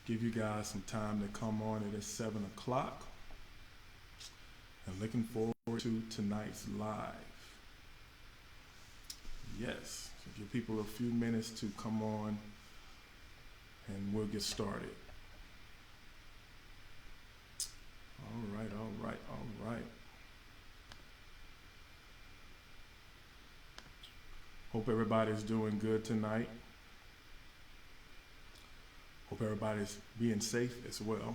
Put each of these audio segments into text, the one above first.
give you guys some time to come on. It is 7 o'clock. And looking forward to tonight's live. Yes, so give people a few minutes to come on and we'll get started. All right, all right, all right. Hope everybody's doing good tonight. Hope everybody's being safe as well.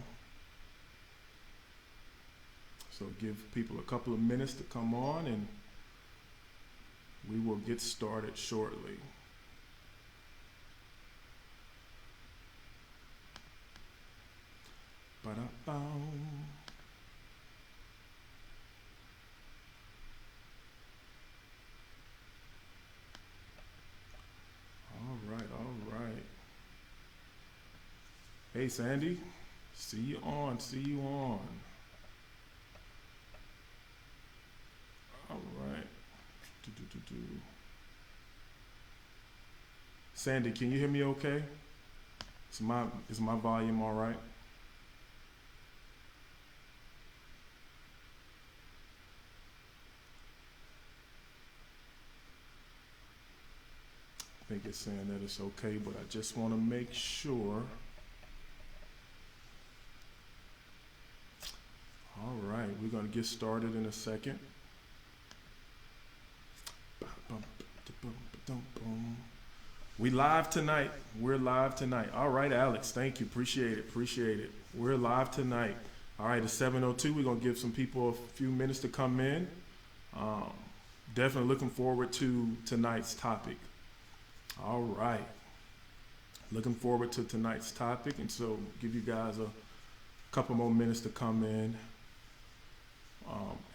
So give people a couple of minutes to come on and we will get started shortly. Ba-da-bow. All right, all right. Hey, Sandy. See you on, see you on. All right. Sandy, can you hear me okay? Is my volume all right? I think it's saying that it's okay, but I just want to make sure. All right, we're going to get started in a second. We live tonight. We're live tonight. All right, Alex, thank you. Appreciate it. Appreciate it. We're live tonight. All right, it's 7:02. We're going to give some people a few minutes to come in. Definitely looking forward to tonight's topic. All right. Looking forward to tonight's topic. And so give you guys a couple more minutes to come in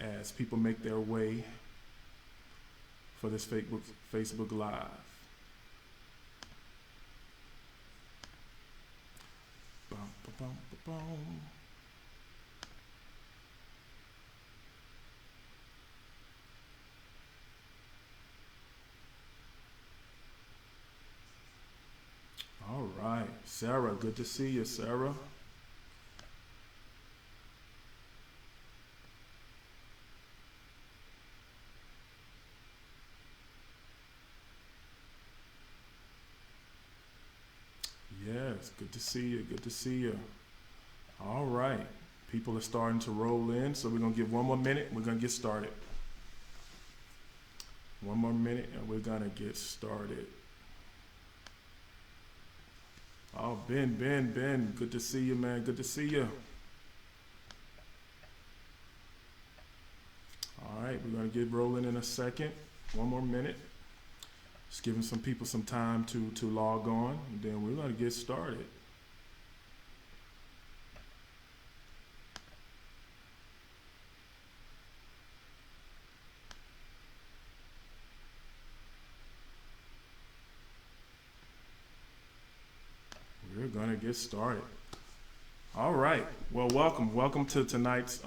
as people make their way for this Facebook Live. Bum, ba-bum, ba-bum. All right, Sarah, good to see you, Sarah. Yes, good to see you, good to see you. All right, people are starting to roll in, so we're going to give one more minute. We're going to get started. One more minute and we're going to get started. Oh, Ben, good to see you, man. Good to see you. All right, we're going to get rolling in a second. One more minute. Just giving some people some time to log on, and then we're going to get started. We're going to get started. All right. Well, welcome to tonight's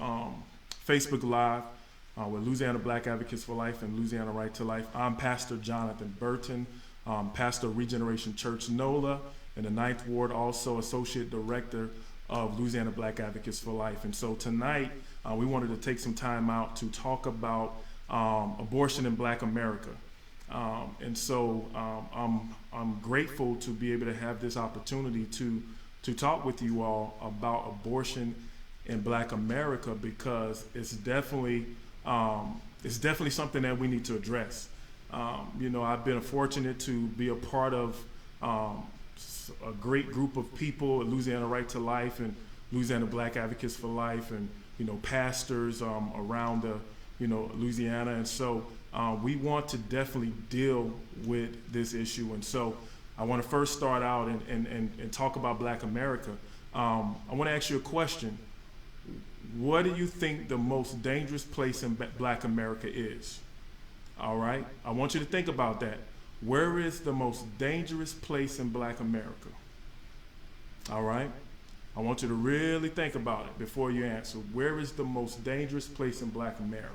Facebook Live with Louisiana Black Advocates for Life and Louisiana Right to Life. I'm Pastor Jonathan Burton, pastor of Regeneration Church NOLA in the Ninth Ward, also Associate Director of Louisiana Black Advocates for Life. And so tonight, we wanted to take some time out to talk about abortion in Black America. And so I'm grateful to be able to have this opportunity to talk with you all about abortion in Black America, because it's definitely something that we need to address. I've been fortunate to be a part of a great group of people at Louisiana Right to Life and Louisiana Black Advocates for Life, and pastors around Louisiana, and so we want to definitely deal with this issue. And so I want to first start out and talk about Black America. I want to ask you a question. What do you think the most dangerous place in Black America is? All right. I want you to think about that. Where is the most dangerous place in Black America? All right. I want you to really think about it before you answer. Where is the most dangerous place in Black America?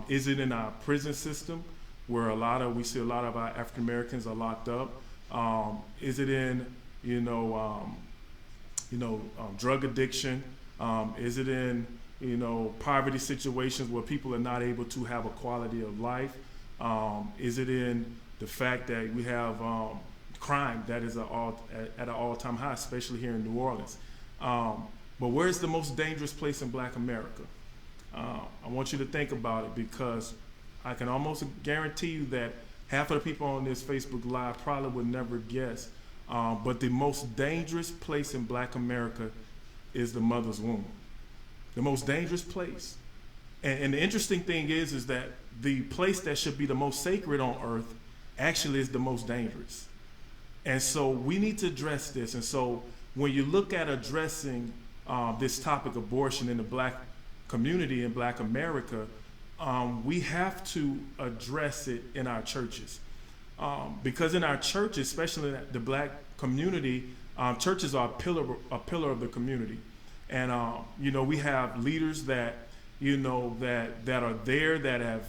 Is it in our prison system, where we see a lot of our African Americans are locked up? Is it in, drug addiction? Is it in, poverty situations where people are not able to have a quality of life? Is it in the fact that we have crime that is at an all-time high, especially here in New Orleans? But where's the most dangerous place in Black America? I want you to think about it, because I can almost guarantee you that half of the people on this Facebook Live probably would never guess. But the most dangerous place in Black America is the mother's womb. The most dangerous place. And the interesting thing is that the place that should be the most sacred on earth actually is the most dangerous. And so we need to address this. And so when you look at addressing this topic, abortion, in the Black community in Black America, we have to address it in our churches. Because in our churches, especially in the Black community, churches are a pillar of the community. And, we have leaders that are there, that have,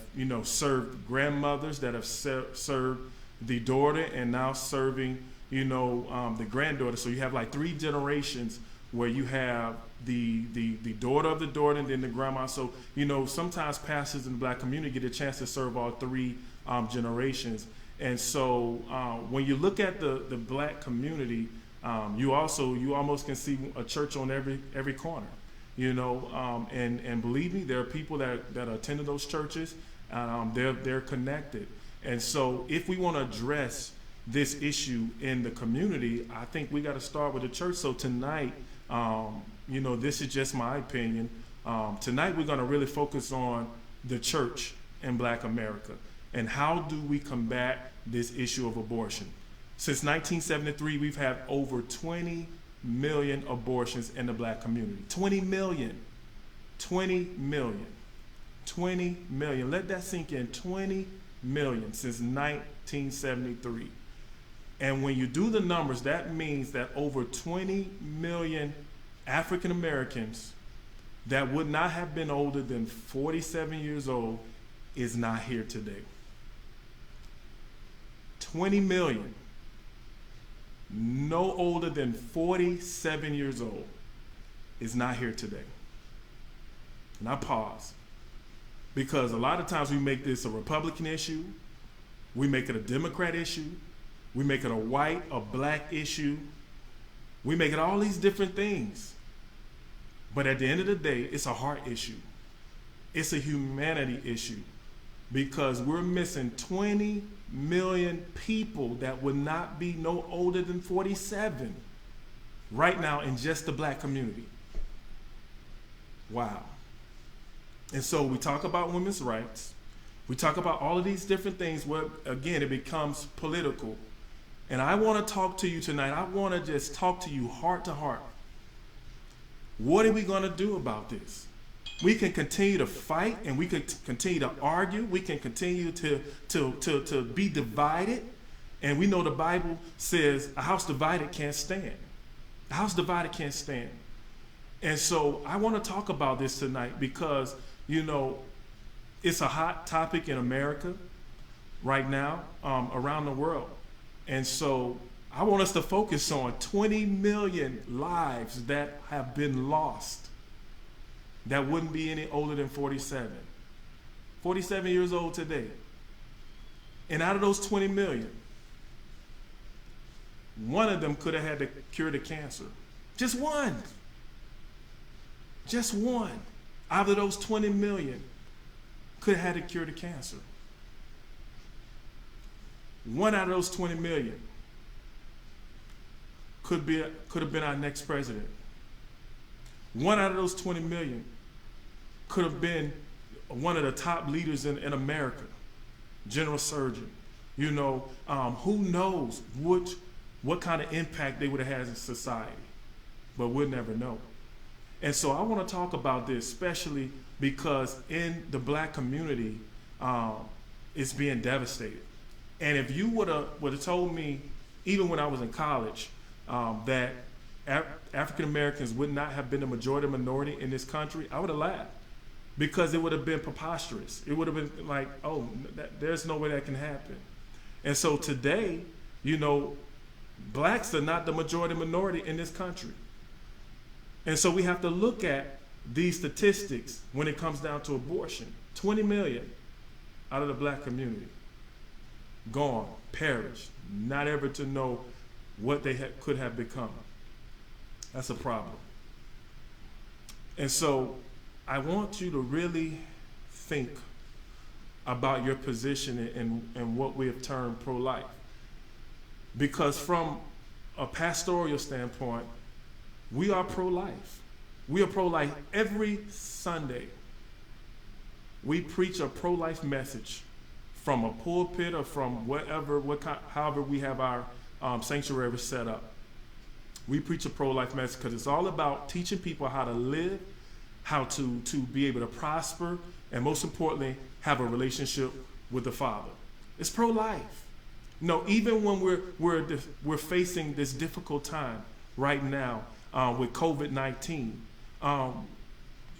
served grandmothers, that have served the daughter, and now serving, the granddaughter. So you have like 3 generations where you have the daughter of the daughter, and then the grandma. So, sometimes pastors in the Black community get a chance to serve all 3 generations. And so when you look at the Black community, you almost can see a church on every corner, and believe me, there are people that attend those churches, and they're connected. And so if we want to address this issue in the community, I think we got to start with the church. So tonight, this is just my opinion. Tonight we're going to really focus on the church in Black America, and how do we combat this issue of abortion. Since 1973, we've had over 20 million abortions in the Black community. 20 million. 20 million. 20 million. Let that sink in. 20 million since 1973. And when you do the numbers, that means that over 20 million African Americans that would not have been older than 47 years old is not here today. 20 million. No older than 47 years old is not here today. And I pause, because a lot of times we make this a Republican issue, we make it a Democrat issue, we make it a white or Black issue, we make it all these different things. But at the end of the day, it's a heart issue. It's a humanity issue, because we're missing 20 million people that would not be no older than 47 right now in just the Black community. Wow. And so we talk about women's rights. We talk about all of these different things where, again, it becomes political. And I want to talk to you tonight. I want to just talk to you heart to heart. What are we going to do about this? We can continue to fight, and we can continue to argue. We can continue to be divided. And we know the Bible says a house divided can't stand. A house divided can't stand. And so I want to talk about this tonight, because, it's a hot topic in America right now, around the world. And so I want us to focus on 20 million lives that have been lost, that wouldn't be any older than 47. 47 years old today. And out of those 20 million, one of them could have had to cure the cancer. Just one. Just one. Out of those 20 million could have had to cure the cancer. One out of those 20 million could have been our next president. One out of those 20 million could have been one of the top leaders in America, general surgeon. Who knows what kind of impact they would have had in society, but we'll never know. And so I want to talk about this, especially because in the Black community, it's being devastated. And if you would have told me, even when I was in college, that African Americans would not have been the majority minority in this country, I would have laughed, because it would have been preposterous. It would have been like, oh, there's no way that can happen. And so today, Blacks are not the majority minority in this country. And so we have to look at these statistics when it comes down to abortion. 20 million out of the black community gone, perished, not ever to know what they could have become. That's a problem. And so I want you to really think about your position and what we have termed pro-life. Because from a pastoral standpoint, we are pro-life. We are pro-life every Sunday. We preach a pro-life message from a pulpit or from however we have our sanctuary set up. We preach a pro-life message because it's all about teaching people how to live, how to be able to prosper, and most importantly, have a relationship with the Father. It's pro-life. No, even when we're facing this difficult time right now with COVID-19,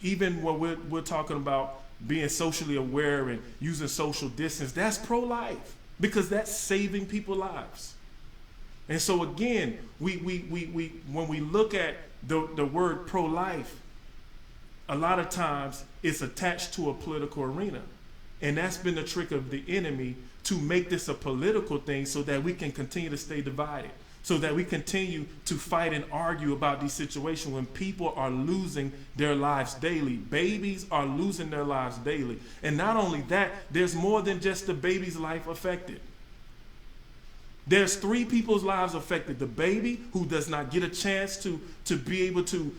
even when we're talking about being socially aware and using social distance, that's pro-life because that's saving people's lives. And so again, we when we look at the word pro-life, a lot of times it's attached to a political arena. And that's been the trick of the enemy, to make this a political thing so that we can continue to stay divided, so that we continue to fight and argue about these situations when people are losing their lives daily. Babies are losing their lives daily. And not only that, there's more than just the baby's life affected. There's 3 people's lives affected. The baby who does not get a chance to be able to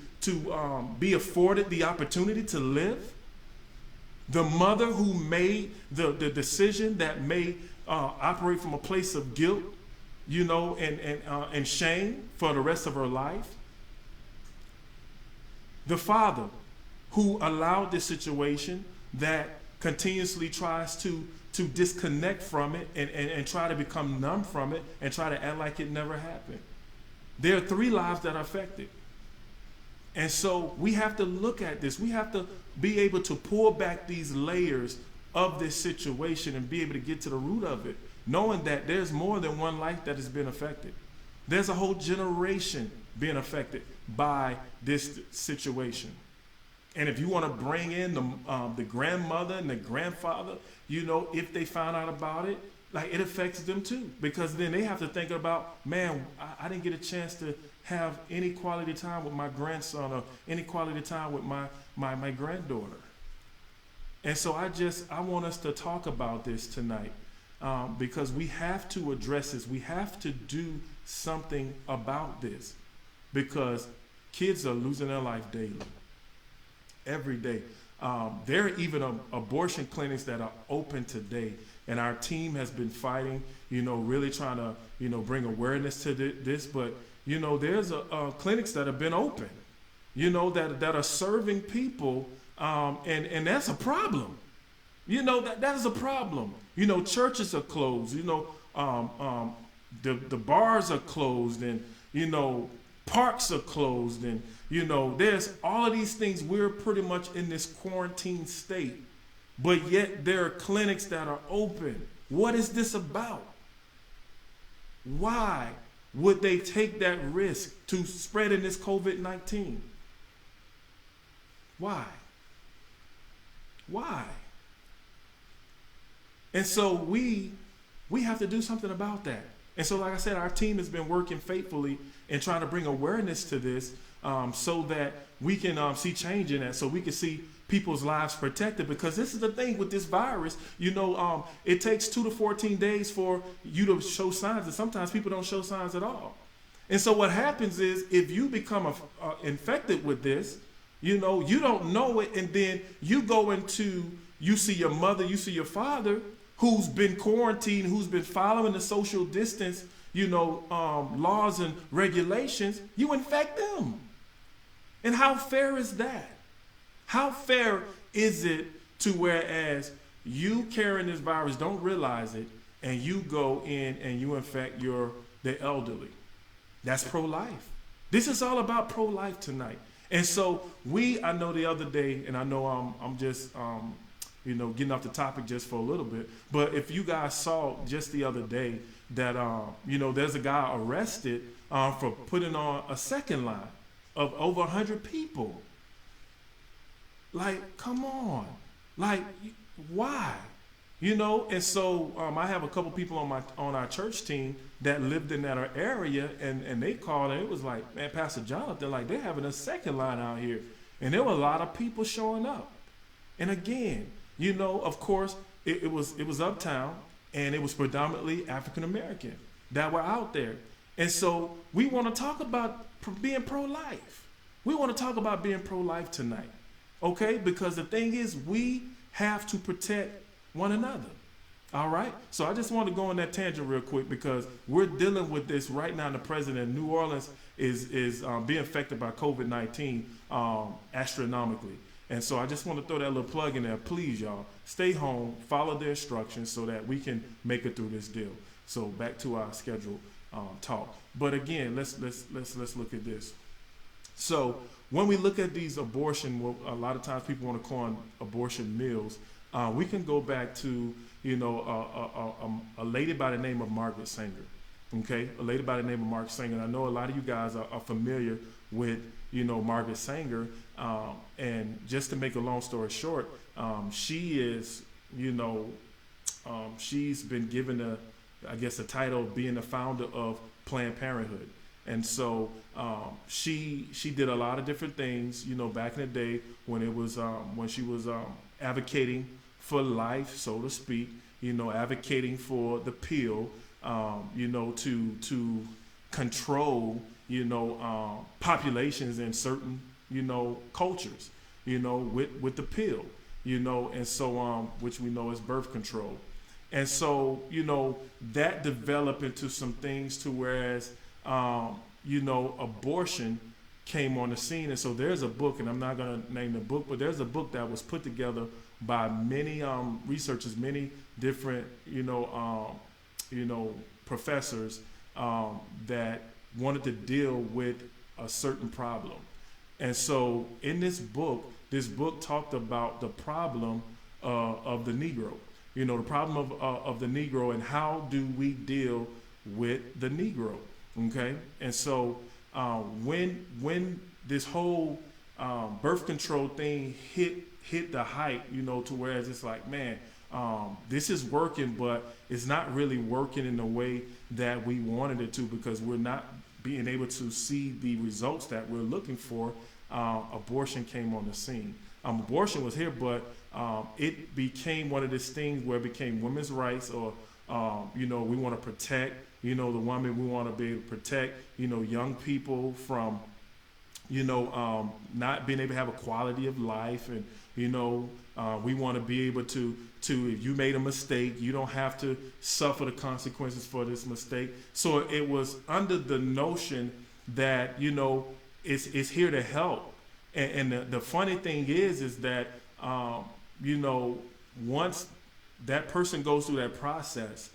be afforded the opportunity to live. The mother who made the decision that may operate from a place of guilt, and shame for the rest of her life. The father who allowed this situation that continuously tries to disconnect from it and try to become numb from it and try to act like it never happened. There are 3 lives that are affected. And so we have to look at this. We have to be able to pull back these layers of this situation and be able to get to the root of it, knowing that there's more than one life that has been affected. There's a whole generation being affected by this situation. And if you want to bring in the grandmother and the grandfather, if they found out about it, like, it affects them too, because then they have to think about, man, I didn't get a chance to have any quality time with my grandson or any quality time with my granddaughter. And so I want us to talk about this tonight because we have to address this. We have to do something about this because kids are losing their life daily, every day. There are even abortion clinics that are open today. And our team has been fighting, really trying to, bring awareness to this. But, there's clinics that have been open, that are serving people. And that's a problem. That is a problem. Churches are closed. The bars are closed, and, parks are closed. And, there's all of these things. We're pretty much in this quarantine state. But yet there are clinics that are open. What is this about? Why would they take that risk to spreading this COVID-19? Why? And so we have to do something about that. And so, like I said, our team has been working faithfully and trying to bring awareness to this so that we can see change in that, so we can see people's lives protected. Because this is the thing with this virus, it takes 2 to 14 days for you to show signs, and sometimes people don't show signs at all. And so what happens is, if you become infected with this, you don't know it, and then you see your mother, you see your father, who's been quarantined, who's been following the social distance, laws and regulations, you infect them. And how fair is that? How fair is it to whereas you carrying this virus, don't realize it, and you go in and you infect the elderly? That's pro-life. This is all about pro-life tonight. And so I know the other day, and I know I'm just getting off the topic just for a little bit, but if you guys saw just the other day that there's a guy arrested for putting on a second line. of over 100 people. Like, come on. Like, why? You know, and so I have a couple people on our church team that lived in that area, and they called, and it was like, man, Pastor Jonathan, like, they're having a second line out here. And there were a lot of people showing up. And again, you know, of course, it was uptown, and it was predominantly African American that were out there. And so we want to talk about being pro-life. We want to talk about being pro-life tonight, okay? Because the thing is, we have to protect one another, all right? So I just want to go on that tangent real quick because we're dealing with this right now. The president of New Orleans is being affected by COVID-19 astronomically. And so I just want to throw that little plug in there. Please, y'all, stay home, follow the instructions so that we can make it through this deal. So back to our scheduled talk. But again, let's look at this. So when we look at these abortion, well, a lot of times people want to call them abortion mills. We can go back to, you know, a lady by the name of Margaret Sanger. Okay, a lady by the name of Margaret Sanger. And I know a lot of you guys are familiar with, you know, Margaret Sanger. And just to make a long story short, she is, you know, she's been given I guess the title of being the founder of Planned Parenthood. And so she did a lot of different things, you know, back in the day when it was when she was advocating for life, so to speak, you know, advocating for the pill, you know, to control, you know, populations in certain, you know, cultures, you know, with the pill, you know, and so which we know is birth control. And so, you know, that developed into some things to whereas, you know, abortion came on the scene. And so there's a book, and I'm not going to name the book, but there's a book that was put together by many researchers, many different, you know, professors that wanted to deal with a certain problem. And so in this book talked about the problem of the Negro. You know, the problem of the Negro and how do we deal with the Negro, okay? And so when this whole birth control thing hit the height, you know, to where it's like, man, this is working, but it's not really working in the way that we wanted it to because we're not being able to see the results that we're looking for. Abortion came on the scene. Abortion was here, but it became one of these things where it became women's rights or, you know, we want to protect, you know, the woman. We want to be able to protect, you know, young people from, you know, not being able to have a quality of life. And, you know, we want to be able to, if you made a mistake, you don't have to suffer the consequences for this mistake. So it was under the notion that, you know, it's here to help. And the funny thing is that, you know, once that person goes through that process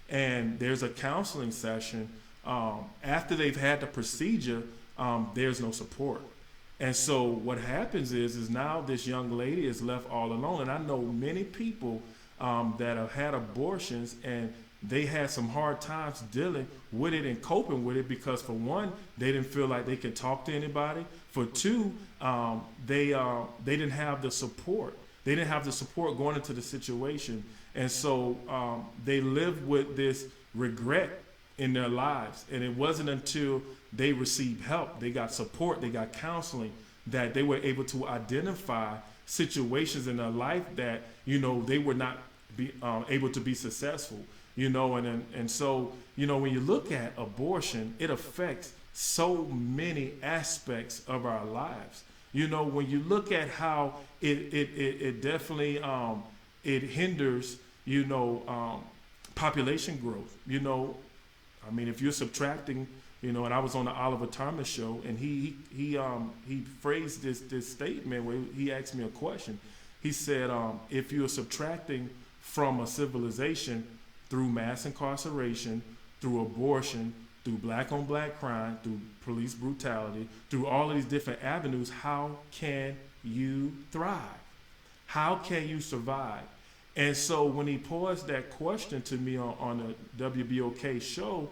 and there's a counseling session, after they've had the procedure, there's no support. And so what happens is now this young lady is left all alone. And I know many people that have had abortions and they had some hard times dealing with it and coping with it because for one, they didn't feel like they could talk to anybody. For two, they didn't have the support. They didn't have the support going into the situation. And so they lived with this regret in their lives. And it wasn't until they received help, they got support, they got counseling, that they were able to identify situations in their life that, you know, they were not able to be successful. You know, and so, you know, when you look at abortion, it affects so many aspects of our lives. You know, when you look at how it definitely it hinders, you know, population growth. You know, I mean, if you're subtracting, you know, and I was on the Oliver Thomas show, and he phrased this statement where he asked me a question. He said, if you're subtracting from a civilization through mass incarceration, through abortion, through black on black crime, through police brutality, through all of these different avenues, how can you thrive? How can you survive? And so when he posed that question to me on the WBOK show,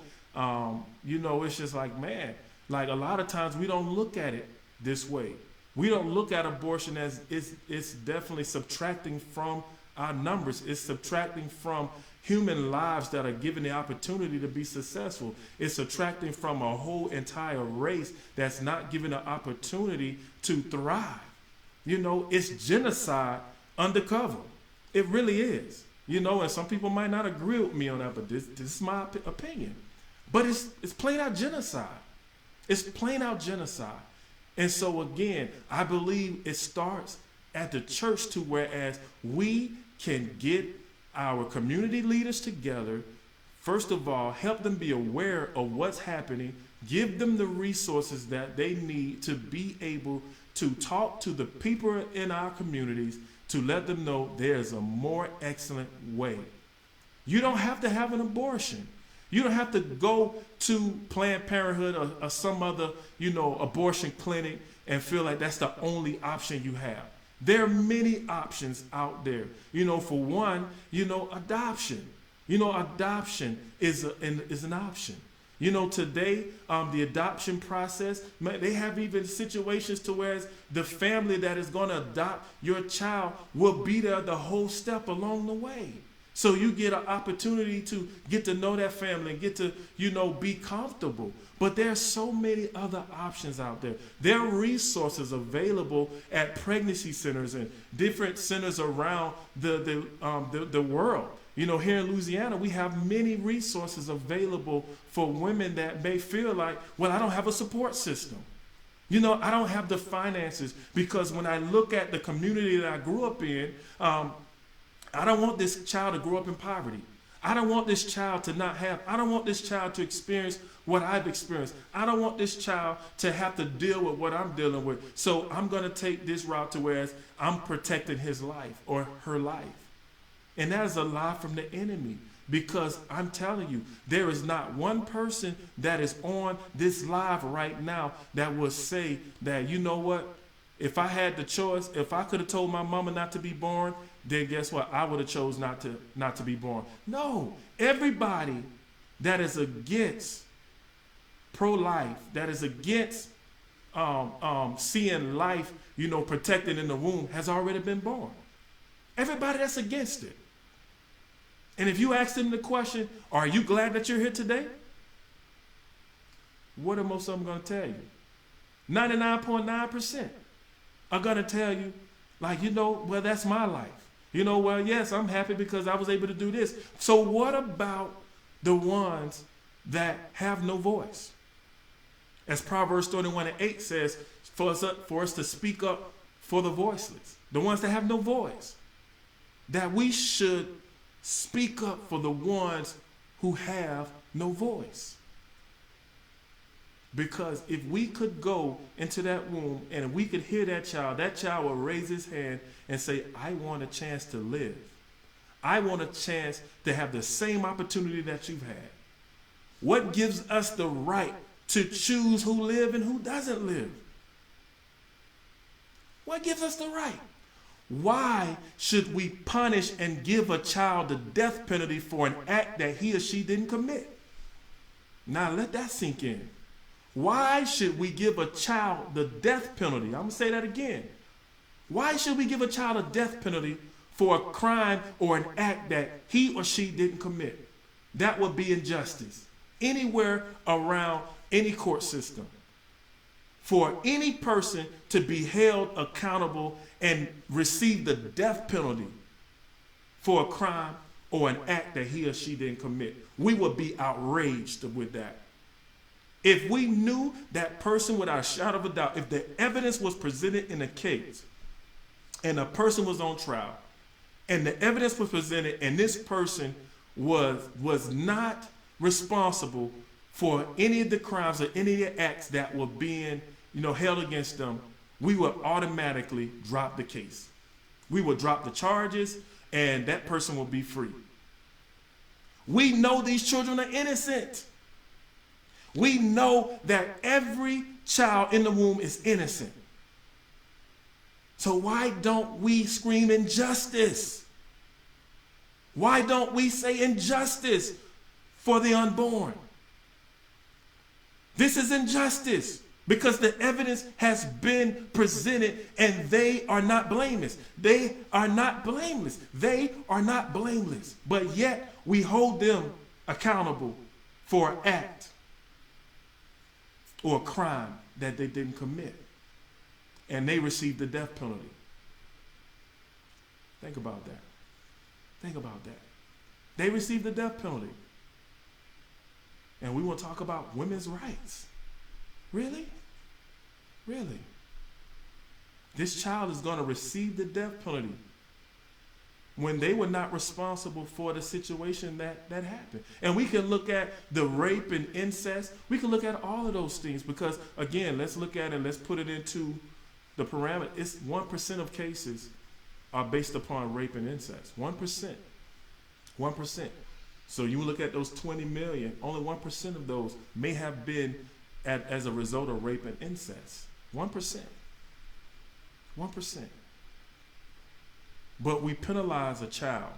you know, it's just like, man, like a lot of times we don't look at it this way. We don't look at abortion as it's definitely subtracting from our numbers. It's subtracting from human lives that are given the opportunity to be successful. It's subtracting from a whole entire race that's not given an opportunity to thrive. It's genocide undercover. It really is. And some people might not agree with me on that, but this is my opinion. But it's plain out genocide. It's plain out genocide. And so again, I believe it starts at the church to whereas we can get our community leaders together, first of all, help them be aware of what's happening, give them the resources that they need to be able to talk to the people in our communities to let them know there's a more excellent way. You don't have to have an abortion. You don't have to go to Planned Parenthood or some other, abortion clinic and feel like that's the only option you have. There are many options out there. For one, adoption. Adoption is an option. Today, the adoption process, they have even situations to where the family that is going to adopt your child will be there the whole step along the way. So you get an opportunity to get to know that family and get to, be comfortable. But there are so many other options out there. There are resources available at pregnancy centers and different centers around the world. Here in Louisiana, we have many resources available for women that may feel like, well, I don't have a support system. I don't have the finances, because when I look at the community that I grew up in, I don't want this child to grow up in poverty. I don't want this child to I don't want this child to experience what I've experienced. I don't want this child to have to deal with what I'm dealing with. So I'm going to take this route to where I'm protecting his life or her life. And that is a lie from the enemy, because I'm telling you, there is not one person that is on this live right now that will say that, you know what, if I had the choice, if I could have told my mama not to be born, then guess what? I would have chose not to be born. No, everybody that is against pro-life, that is against seeing life, protected in the womb, has already been born. Everybody that's against it. And if you ask them the question, are you glad that you're here today? What are most of them going to tell you? 99.9% are going to tell you, like, well, that's my life. Well, yes, I'm happy because I was able to do this. So what about the ones that have no voice? As Proverbs 31:8 says, for us to speak up for the voiceless, the ones that have no voice, that we should speak up for the ones who have no voice. Because if we could go into that womb and we could hear that child will raise his hand and say, I want a chance to live. I want a chance to have the same opportunity that you've had. What gives us the right to choose who live and who doesn't live? What gives us the right? Why should we punish and give a child the death penalty for an act that he or she didn't commit? Now let that sink in. Why should we give a child the death penalty? I'm going to say that again. Why should we give a child a death penalty for a crime or an act that he or she didn't commit? That would be injustice anywhere around any court system. For any person to be held accountable and receive the death penalty for a crime or an act that he or she didn't commit, we would be outraged with that. If we knew that person without a shadow of a doubt, if the evidence was presented in a case and a person was on trial and the evidence was presented and this person was not responsible for any of the crimes or any of the acts that were being held against them, we would automatically drop the case. We would drop the charges and that person will be free. We know these children are innocent. We know that every child in the womb is innocent. So why don't we scream injustice? Why don't we say injustice for the unborn? This is injustice. Because the evidence has been presented and they are not blameless. They are not blameless. They are not blameless. But yet we hold them accountable for an act or a crime that they didn't commit. And they received the death penalty. Think about that. Think about that. They received the death penalty. And we want to talk about women's rights. Really? Really? This child is going to receive the death penalty when they were not responsible for the situation that happened. And we can look at the rape and incest. We can look at all of those things because, again, let's look at it and let's put it into the parameter. It's 1% of cases are based upon rape and incest. 1%. 1%. So you look at those 20 million, only 1% of those may have been as a result of rape and incest. 1%. 1%. But we penalize a child.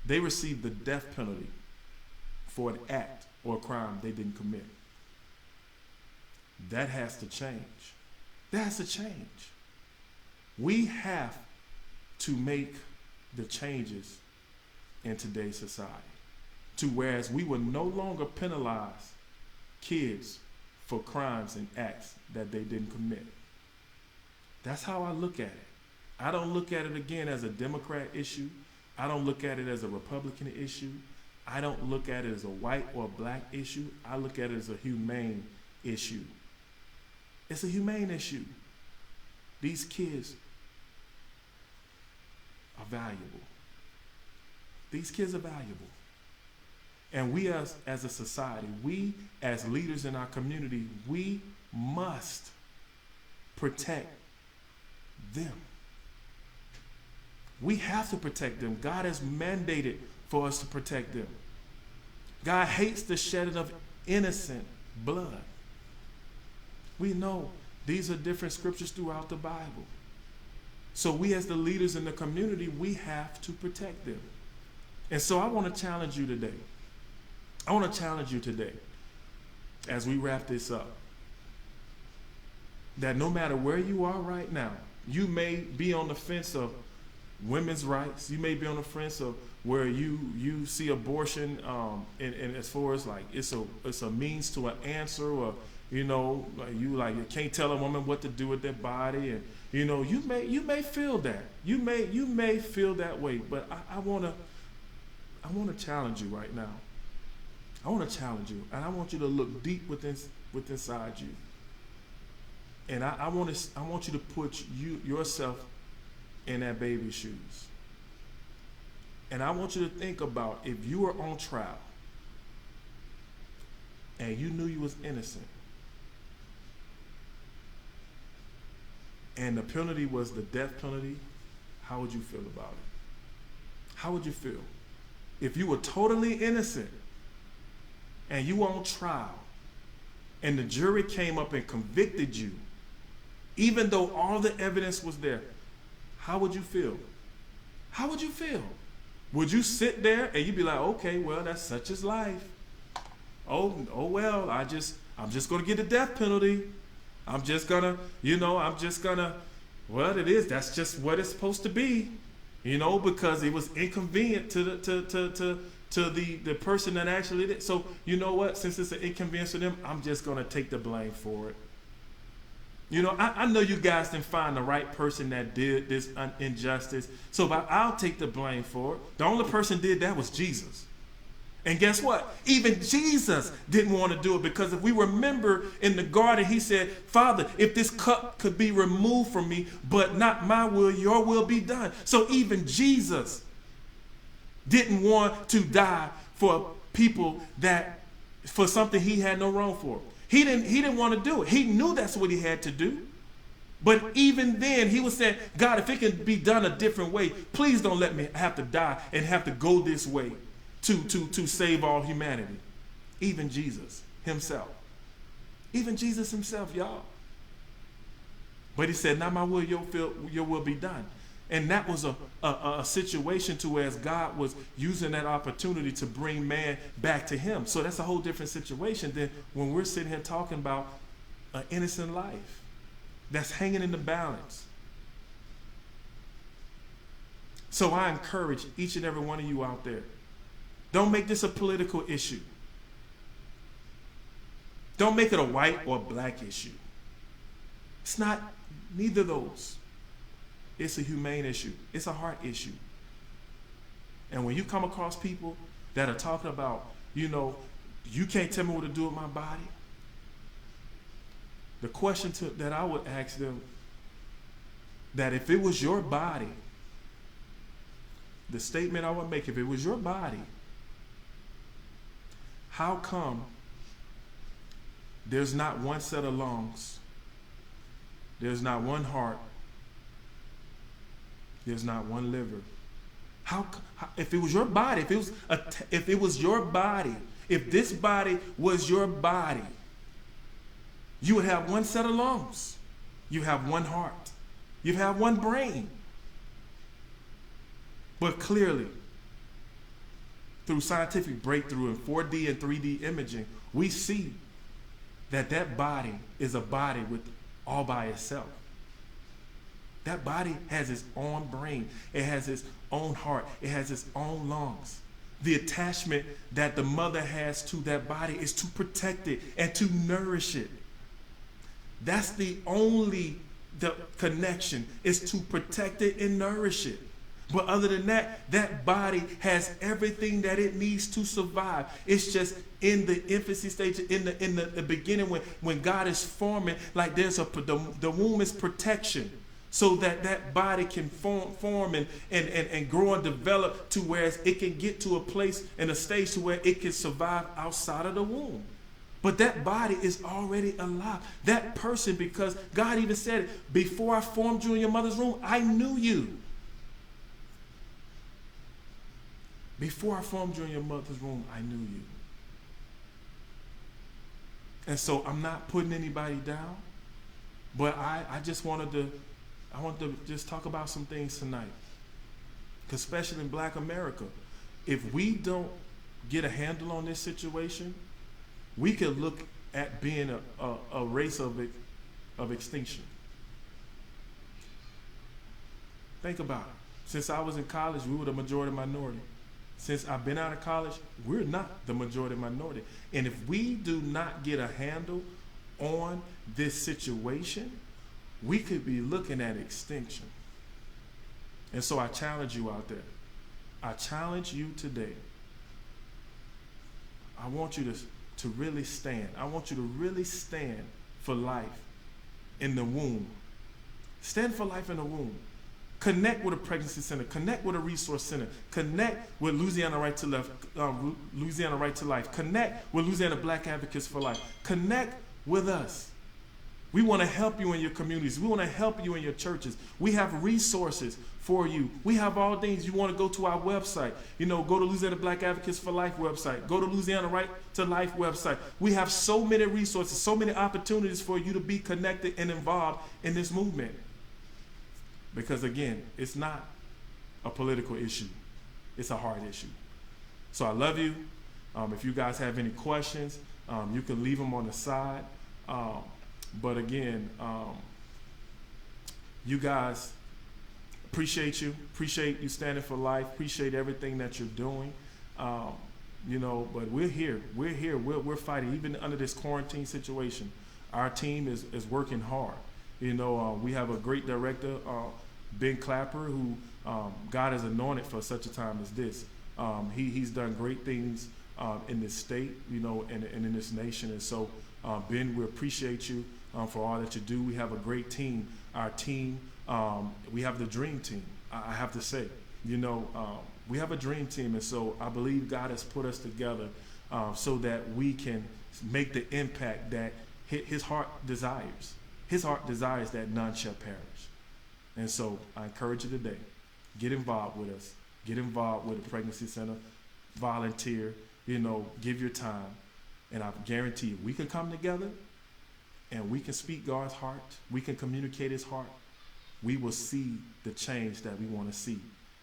They receive the death penalty for an act or a crime they didn't commit. That has to change. That has to change. We have to make the changes in today's society to whereas we will no longer penalize kids for crimes and acts that they didn't commit. That's how I look at it. I don't look at it again as a Democrat issue. I don't look at it as a Republican issue. I don't look at it as a white or black issue. I look at it as a humane issue. It's a humane issue. These kids are valuable. These kids are valuable. And we as a society, we as leaders in our community, we must protect them. We have to protect them. God has mandated for us to protect them. God hates the shedding of innocent blood. We know these are different scriptures throughout the Bible. So we as the leaders in the community, we have to protect them. And so I want to challenge you today. I want to challenge you today as we wrap this up that no matter where you are right now, you may be on the fence of women's rights. You may be on the fence of where you see abortion and as far as like it's a means to an answer, or you can't tell a woman what to do with their body, and you may feel that you may feel that way. But I want to challenge you right now. I want to challenge you, and I want you to look deep inside you. And I want you to put yourself in that baby's shoes. And I want you to think about if you were on trial and you knew you was innocent and the penalty was the death penalty, how would you feel about it? How would you feel? If you were totally innocent and you were on trial and the jury came up and convicted you, even though all the evidence was there, how would you feel? How would you feel? Would you sit there and you'd be like, okay, well, that's such is life. Oh well, I'm just gonna get the death penalty. I'm just gonna, well, it is. That's just what it's supposed to be, because it was inconvenient to the person that actually did. So you know what? Since it's an inconvenience to them, I'm just gonna take the blame for it. I know you guys didn't find the right person that did this injustice, so I'll take the blame for it. The only person did that was Jesus. And guess what? Even Jesus didn't want to do it, because if we remember in the garden, he said, Father, if this cup could be removed from me, but not my will, your will be done. So even Jesus didn't want to die for people for something he had no wrong for. He didn't want to do it. He knew that's what he had to do. But even then, he was saying, God, if it can be done a different way, please don't let me have to die and have to go this way to save all humanity. Even Jesus himself. Even Jesus himself, y'all. But he said, not my will, your will be done. And that was a situation to where God was using that opportunity to bring man back to him. So that's a whole different situation than when we're sitting here talking about an innocent life that's hanging in the balance. So I encourage each and every one of you out there, don't make this a political issue. Don't make it a white or black issue. It's not neither of those. It's a humane issue. It's a heart issue. And when you come across people that are talking about, you can't tell me what to do with my body, the question that I would ask them, that if it was your body, the statement I would make, if it was your body, how come there's not one set of lungs, there's not one heart, there's not one liver? How if it was your body, if this body was your body, you would have one set of lungs, you have one heart, you have one brain. But clearly, through scientific breakthrough in 4D and 3D imaging, we see that body is a body all by itself. That body has its own brain. It has its own heart. It has its own lungs. The attachment that the mother has to that body is to protect it and to nourish it. That's the connection, is to protect it and nourish it. But other than that, that body has everything that it needs to survive. It's just in the infancy stage, in the beginning, when God is forming, like there's the womb is protection, so that body can form and grow and develop to where it can get to a place and a stage to where it can survive outside of the womb. But that body is already alive. That person, because God even said it, before I formed you in your mother's womb, I knew you. Before I formed you in your mother's womb, I knew you. And so I'm not putting anybody down, but I wanted to just talk about some things tonight. Especially in Black America. If we don't get a handle on this situation, we could look at being a race of extinction. Think about it. Since I was in college, we were the majority minority. Since I've been out of college, we're not the majority minority. And if we do not get a handle on this situation, we could be looking at extinction. And so I challenge you out there. I challenge you today. I want you to really stand. I want you to really stand for life in the womb. Stand for life in the womb. Connect with a pregnancy center. Connect with a resource center. Connect with Louisiana Right to Life. Connect with Louisiana Black Advocates for Life. Connect with us. We want to help you in your communities. We want to help you in your churches. We have resources for you. We have all things. You want to go to our website. Go to Louisiana Black Advocates for Life website. Go to Louisiana Right to Life website. We have so many resources, so many opportunities for you to be connected and involved in this movement. Because again, it's not a political issue. It's a heart issue. So I love you. If you guys have any questions, you can leave them on the side. But again, you guys, appreciate you. Appreciate you standing for life. Appreciate everything that you're doing. But we're here. We're here. We're fighting. Even under this quarantine situation, our team is working hard. We have a great director, Ben Clapper, who God has anointed for such a time as this. He's done great things in this state, and in this nation. And so, Ben, we appreciate you for all that you do. We have a great team. Our team, we have the dream team, I have to say. We have a dream team, and so I believe God has put us together so that we can make the impact that his heart desires. His heart desires that none shall perish. And so I encourage you today, get involved with us. Get involved with the pregnancy center. Volunteer, give your time. And I guarantee you, we can come together and we can speak God's heart. We can communicate his heart. We will see the change that we want to see,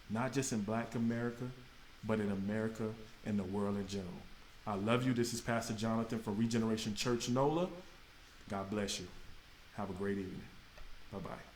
not just in Black America, but in America and the world in general. I love you. This is Pastor Jonathan from Regeneration Church NOLA. God bless you. Have a great evening. Bye-bye.